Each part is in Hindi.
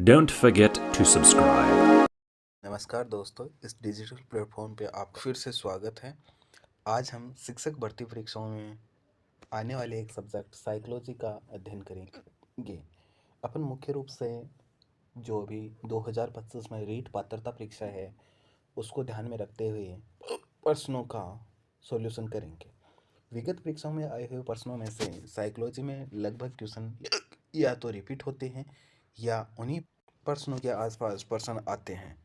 Don't forget to subscribe. नमस्कार दोस्तों, इस डिजिटल प्लेटफॉर्म पे आपका फिर से स्वागत है। आज हम शिक्षक भर्ती परीक्षाओं में आने वाले एक सब्जेक्ट साइकोलॉजी का अध्ययन करेंगे। अपन मुख्य रूप से जो अभी 2025 में रीट पात्रता परीक्षा है उसको ध्यान में रखते हुए प्रश्नों का सॉल्यूशन करेंगे। विगत परीक्षाओं में आए हुए प्रश्नों में से साइकोलॉजी में लगभग क्वेश्चन या तो रिपीट होते हैं या उन्हीं प्रश्नों के आसपास प्रश्न आते हैं।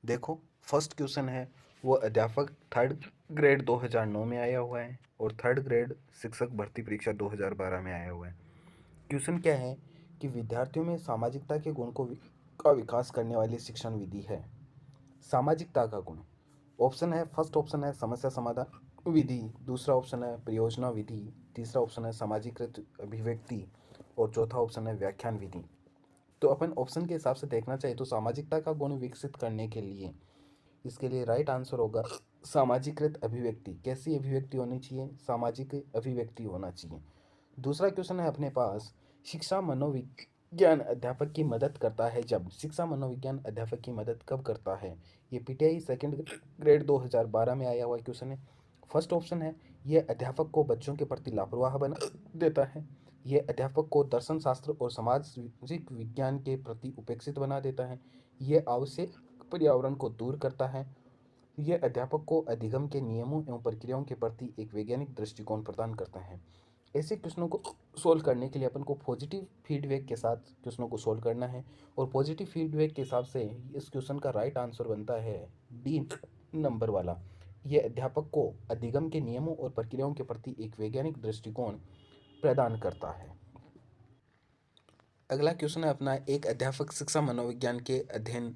देखो, फर्स्ट क्वेश्चन है वो अध्यापक थर्ड ग्रेड 2009 में आया हुआ है और थर्ड ग्रेड शिक्षक भर्ती परीक्षा 2012 में आया हुआ है। क्वेश्चन क्या है कि विद्यार्थियों में सामाजिकता के गुण का विकास करने वाली शिक्षण विधि है। सामाजिकता का गुण ऑप्शन है, फर्स्ट ऑप्शन है समस्या समाधान विधि, दूसरा ऑप्शन है परियोजना विधि, तीसरा ऑप्शन है सामाजिकृत अभिव्यक्ति और चौथा ऑप्शन है व्याख्यान विधि। तो अपन ऑप्शन के हिसाब से देखना चाहिए तो सामाजिकता का गुण विकसित करने के लिए इसके लिए राइट आंसर होगा सामाजिकृत अभिव्यक्ति। कैसी अभिव्यक्ति होनी चाहिए? सामाजिक अभिव्यक्ति होना चाहिए। दूसरा क्वेश्चन है अपने पास, शिक्षा मनोविज्ञान अध्यापक की मदद करता है जब। शिक्षा मनोविज्ञान अध्यापक की मदद कब करता है? ये पीटीआई सेकंड ग्रेड 2012 में आया हुआ क्वेश्चन है। फर्स्ट ऑप्शन है ये अध्यापक को बच्चों के प्रति लापरवाह बना देता है, ये अध्यापक को दर्शन शास्त्र और सामाजिक विज्ञान के प्रति उपेक्षित बना देता है, ये आवश्यक पर्यावरण को दूर करता है, यह अध्यापक को अधिगम के नियमों एवं प्रक्रियाओं के प्रति एक वैज्ञानिक दृष्टिकोण प्रदान करता है। ऐसे क्वेश्चनों को सोल्व करने के लिए अपन को पॉजिटिव फीडबैक के साथ क्वेश्चनों को सोल्व करना है और पॉजिटिव फीडबैक के हिसाब से इस क्वेश्चन का राइट आंसर बनता है डी नंबर वाला। यह अध्यापक को अधिगम के नियमों और प्रक्रियाओं के प्रति एक वैज्ञानिक दृष्टिकोण प्रदान करता है। अगला क्वेश्चन है अपना, एक अध्यापक शिक्षा मनोविज्ञान के अध्ययन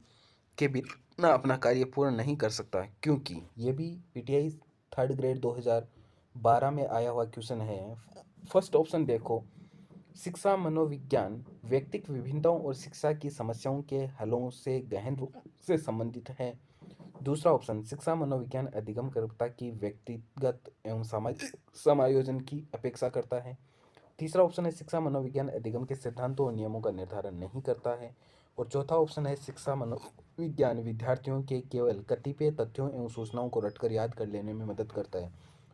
के बिना अपना कार्य पूर्ण नहीं कर सकता क्योंकि। ये भी पीटीआई थर्ड ग्रेड 2012 में आया हुआ क्वेश्चन है। फर्स्ट ऑप्शन देखो, शिक्षा मनोविज्ञान व्यक्तिक विभिन्नताओं और शिक्षा की समस्याओं के हलों से गहन रूप से संबंधित है। दूसरा ऑप्शन, शिक्षा मनोविज्ञान अधिगमकर्ता की व्यक्तिगत एवं सामाजिक समायोजन की अपेक्षा करता है। तीसरा ऑप्शन है शिक्षा मनोविज्ञान अधिगम के सिद्धांतों और नियमों का निर्धारण नहीं करता है। और चौथा ऑप्शन है शिक्षा मनोविज्ञान विद्यार्थियों के केवल कतिपय तथ्यों एवं सूचनाओं को रटकर याद कर लेने में मदद करता है।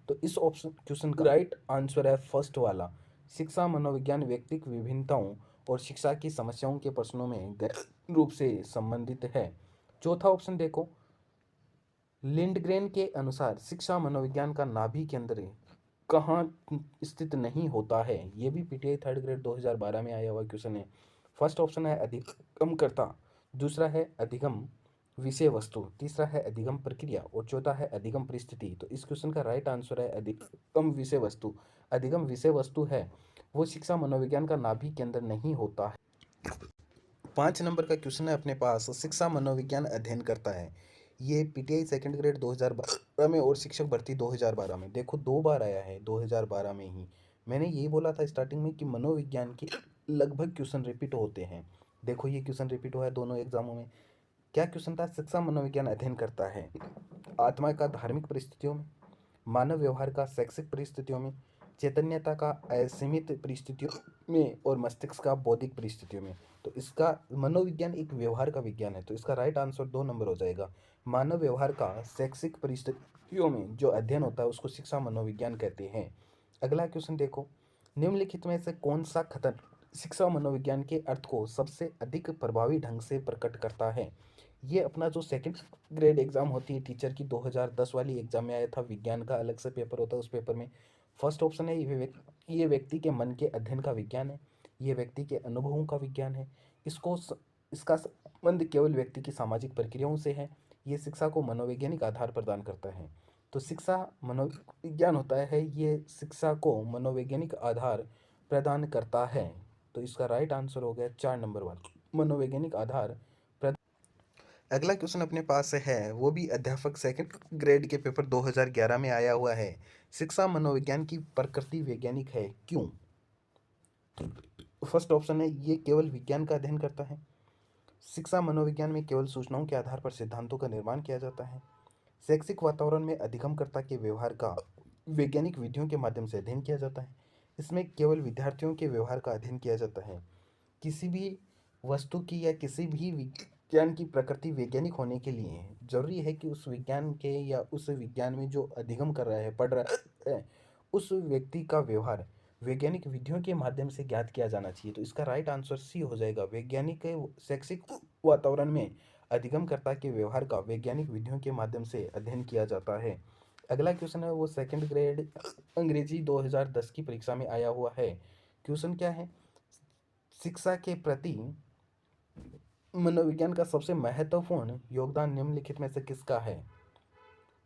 तो इस ऑप्शन क्वेश्चन का राइट आंसर है फर्स्ट वाला, शिक्षा मनोविज्ञान व्यक्तिक विभिन्नताओं और शिक्षा की समस्याओं के प्रश्नों में गहन रूप से संबंधित है। चौथा ऑप्शन देखो, लिंडग्रेन के अनुसार शिक्षा मनोविज्ञान का नाभि केंद्र कहाँ स्थित नहीं होता है। ये भी पीटीआई थर्ड ग्रेड 2012 में आया हुआ क्वेश्चन है। फर्स्ट ऑप्शन है अधिगमकर्ता, दूसरा है अधिगम विषय वस्तु, तीसरा है अधिगम प्रक्रिया और चौथा है अधिगम परिस्थिति। तो इस क्वेश्चन का राइट आंसर है अधिगम विषय वस्तु। अधिगम विषय वस्तु है वो शिक्षा मनोविज्ञान का नाभि केंद्र नहीं होता है। 5 नंबर का क्वेश्चन है अपने पास, शिक्षा मनोविज्ञान अध्ययन करता है। ये पीटीआई सेकंड ग्रेड 2012 में और शिक्षक भर्ती 2012 में। देखो 2 बार आया है 2012 में ही। मैंने यही बोला था स्टार्टिंग में कि मनोविज्ञान के लगभग क्वेश्चन रिपीट होते हैं। देखो ये क्वेश्चन रिपीट हुआ है दोनों एग्जामों में। क्या क्वेश्चन था? शिक्षा मनोविज्ञान अध्ययन करता है आत्मा का धार्मिक परिस्थितियों में, मानव व्यवहार का शैक्षिक परिस्थितियों में, चैतन्यता का असीमित परिस्थितियों में और मस्तिष्क का बौद्धिक परिस्थितियों में। तो इसका मनोविज्ञान एक व्यवहार का विज्ञान है, तो इसका राइट आंसर 2 नंबर हो जाएगा। मानव व्यवहार का शैक्षिक परिस्थितियों में जो अध्ययन होता है उसको शिक्षा मनोविज्ञान कहते हैं। अगला क्वेश्चन देखो, निम्नलिखित में से कौन सा कथन शिक्षा मनोविज्ञान के अर्थ को सबसे अधिक प्रभावी ढंग से प्रकट करता है? ये अपना जो सेकंड ग्रेड एग्जाम होती है टीचर की 2010 वाली एग्जाम में आया था, विज्ञान का अलग से पेपर होता है, उस पेपर में फर्स्ट ऑप्शन है ये व्यक्ति के मन के अध्ययन का विज्ञान है, ये व्यक्ति के अनुभवों का विज्ञान है, इसका संबंध केवल व्यक्ति की सामाजिक प्रक्रियाओं से है, ये शिक्षा को मनोवैज्ञानिक आधार प्रदान करता है। तो शिक्षा मनोविज्ञान होता है, ये शिक्षा को मनोवैज्ञानिक आधार प्रदान करता है। तो इसका राइट आंसर हो गया 4 नंबर वाला, मनोवैज्ञानिक आधार। अगला क्वेश्चन अपने पास है वो भी अध्यापक सेकंड ग्रेड के पेपर 2011 में आया हुआ है। शिक्षा मनोविज्ञान की प्रकृति वैज्ञानिक है क्यों? फर्स्ट ऑप्शन है ये केवल विज्ञान का अध्ययन करता है, शिक्षा मनोविज्ञान में केवल सूचनाओं के आधार पर सिद्धांतों का निर्माण किया जाता है, शैक्षिक वातावरण में अधिगमकर्ता के व्यवहार का वैज्ञानिक विधियों के माध्यम से अध्ययन किया जाता है, इसमें केवल विद्यार्थियों के व्यवहार का अध्ययन किया जाता है, किसी भी वस्तु की या किसी भी विज्ञान की प्रकृति वैज्ञानिक होने के लिए जरूरी है कि उस विज्ञान के या उस विज्ञान में जो अधिगम कर रहा है, पढ़ रहा है, उस व्यक्ति का व्यवहार वैज्ञानिक विधियों के माध्यम से ज्ञात किया जाना चाहिए। तो इसका राइट आंसर सी हो जाएगा। वैज्ञानिक शैक्षिक वातावरण में अधिगमकर्ता के व्यवहार का वैज्ञानिक विधियों के माध्यम से अध्ययन किया जाता है। अगला क्वेश्चन है वो सेकंड ग्रेड अंग्रेजी 2010 की परीक्षा में आया हुआ है। क्वेश्चन क्या है? शिक्षा के प्रति मनोविज्ञान का सबसे महत्वपूर्ण योगदान निम्नलिखित में से किसका है?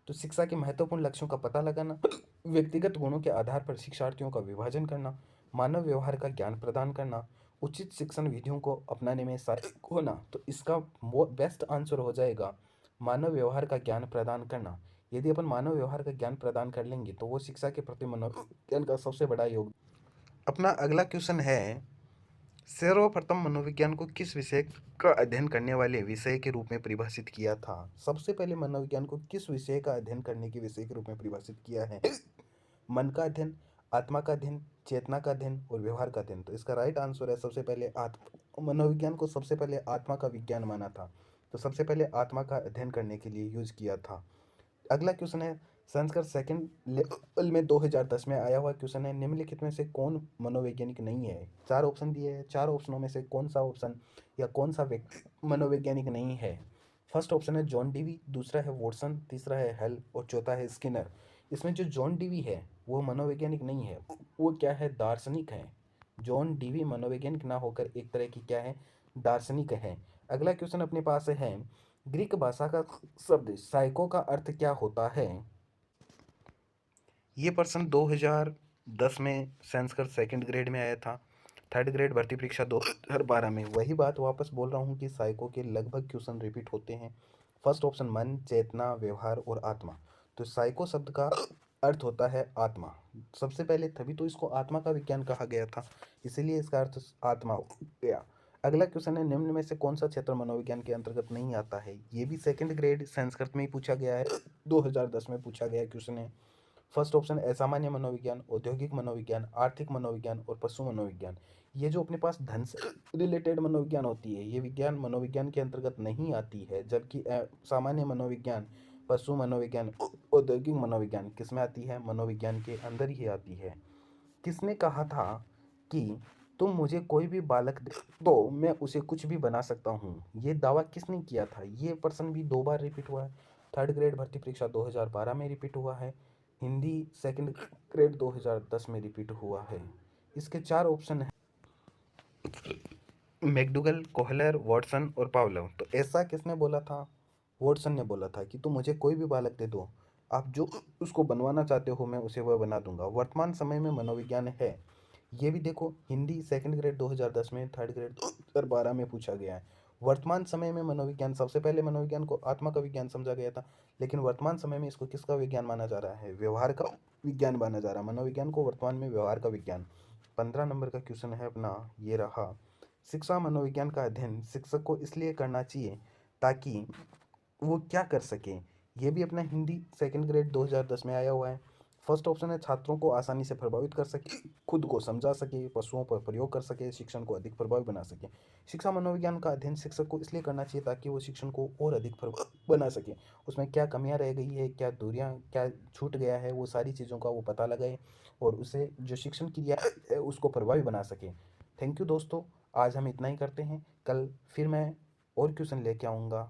तो शिक्षा के महत्वपूर्ण लक्ष्यों का पता लगाना, व्यक्तिगत गुणों के आधार पर शिक्षार्थियों का विभाजन करना, मानव व्यवहार का ज्ञान प्रदान करना, उचित शिक्षण विधियों को अपनाने में सहायक होना। तो इसका बेस्ट आंसर हो जाएगा मानव व्यवहार का ज्ञान प्रदान करना। यदि अपन मानव व्यवहार का ज्ञान प्रदान कर लेंगे तो वो शिक्षा के प्रति मनोविज्ञान का सबसे बड़ा योग। अपना अगला क्वेश्चन है, सर्वप्रथम मनोविज्ञान को किस विषय का अध्ययन करने वाले विषय के रूप में परिभाषित किया था? सबसे पहले मनोविज्ञान को किस विषय का अध्ययन करने के विषय के रूप में परिभाषित किया है? मन का अध्ययन, आत्मा का अध्ययन, चेतना का अध्ययन और व्यवहार का अध्ययन। तो इसका राइट आंसर है सबसे पहले मनोविज्ञान को सबसे पहले आत्मा का विज्ञान माना था। तो सबसे पहले आत्मा का अध्ययन करने के लिए यूज किया था। अगला क्वेश्चन है, संस्कृत सेकंड लेवल में 2010 में आया हुआ क्वेश्चन है, निम्नलिखित में से कौन मनोवैज्ञानिक नहीं है? चार ऑप्शन दिए हैं, चार ऑप्शनों में से कौन सा ऑप्शन या कौन सा व्यक्ति मनोवैज्ञानिक नहीं है? फर्स्ट ऑप्शन है जॉन डीवी, दूसरा है वॉटसन, तीसरा है हेल और चौथा है स्किनर। इसमें जो जॉन डीवी है वो मनोवैज्ञानिक नहीं है, वो क्या है? दार्शनिक है। जॉन डीवी मनोवैज्ञानिक ना होकर एक तरह की क्या है? दार्शनिक है। अगला क्वेश्चन अपने पास है, ग्रीक भाषा का शब्द साइको का अर्थ क्या होता है? ये प्रश्न 2010 में संस्कृत सेकंड ग्रेड में आया था, थर्ड ग्रेड भर्ती परीक्षा 2012 में। वही बात वापस बोल रहा हूँ कि साइको के लगभग क्वेश्चन रिपीट होते हैं। फर्स्ट ऑप्शन मन, चेतना, व्यवहार और आत्मा। तो साइको शब्द का अर्थ होता है आत्मा। सबसे पहले तभी तो इसको आत्मा का विज्ञान कहा गया था, इसीलिए इसका अर्थ आत्मा हो गया। अगला क्वेश्चन है, निम्न में से कौन सा क्षेत्र मनोविज्ञान के अंतर्गत नहीं आता है? ये भी सेकंड ग्रेड संस्कृत में ही पूछा गया है, 2010 में पूछा गया क्वेश्चन है। फर्स्ट ऑप्शन असामान्य मनोविज्ञान, औद्योगिक मनोविज्ञान, आर्थिक मनोविज्ञान और पशु मनोविज्ञान। ये जो अपने पास धन से रिलेटेड मनोविज्ञान होती है, ये विज्ञान मनोविज्ञान के अंतर्गत नहीं आती है, जबकि सामान्य मनोविज्ञान, पशु मनोविज्ञान, औद्योगिक मनोविज्ञान किस में आती है? मनोविज्ञान के अंदर ही आती है। किसने कहा था कि तुम मुझे कोई भी बालक दे दो मैं उसे कुछ भी बना सकता हूँ? ये दावा किसने किया था? ये प्रश्न भी दो बार रिपीट हुआ है। थर्ड ग्रेड भर्ती परीक्षा 2012 में रिपीट हुआ है, हिंदी सेकंड ग्रेड 2010 में रिपीट हुआ है। इसके चार ऑप्शन हैं, मैकडूगल, कोहलर, वॉटसन और पावलोव। तो ऐसा किसने बोला था? वॉटसन ने बोला था कि तुम मुझे कोई भी बालक दे दो, आप जो उसको बनवाना चाहते हो मैं उसे वह बना दूंगा। वर्तमान समय में मनोविज्ञान है, ये भी देखो हिंदी सेकंड ग्रेड 2010 में, थर्ड ग्रेड 2012 में पूछा गया है। वर्तमान समय में मनोविज्ञान, सबसे पहले मनोविज्ञान को आत्मा का विज्ञान समझा गया था, लेकिन वर्तमान समय में इसको किसका विज्ञान माना जा रहा है? व्यवहार का विज्ञान माना जा रहा है। मनोविज्ञान को वर्तमान में व्यवहार का विज्ञान। 15 नंबर का क्वेश्चन है अपना, ये रहा, शिक्षा मनोविज्ञान का अध्ययन शिक्षक को इसलिए करना चाहिए ताकि वो क्या कर सके? ये भी अपना हिंदी सेकंड ग्रेड 2010 में आया हुआ है। फर्स्ट ऑप्शन है छात्रों को आसानी से प्रभावित कर सके, खुद को समझा सके, पशुओं पर प्रयोग कर सके, शिक्षण को अधिक प्रभावी बना सके। शिक्षा मनोविज्ञान का अध्ययन शिक्षक को इसलिए करना चाहिए ताकि वो शिक्षण को और अधिक प्रभावी बना सके। उसमें क्या कमियां रह गई है, क्या दूरियां, क्या छूट गया है, वो सारी चीज़ों का वो पता लगाए और उसे जो शिक्षण क्रिया है उसको प्रभावी बना सके। थैंक यू दोस्तों, आज हम इतना ही करते हैं। कल फिर मैं और क्वेश्चन लेके आऊँगा।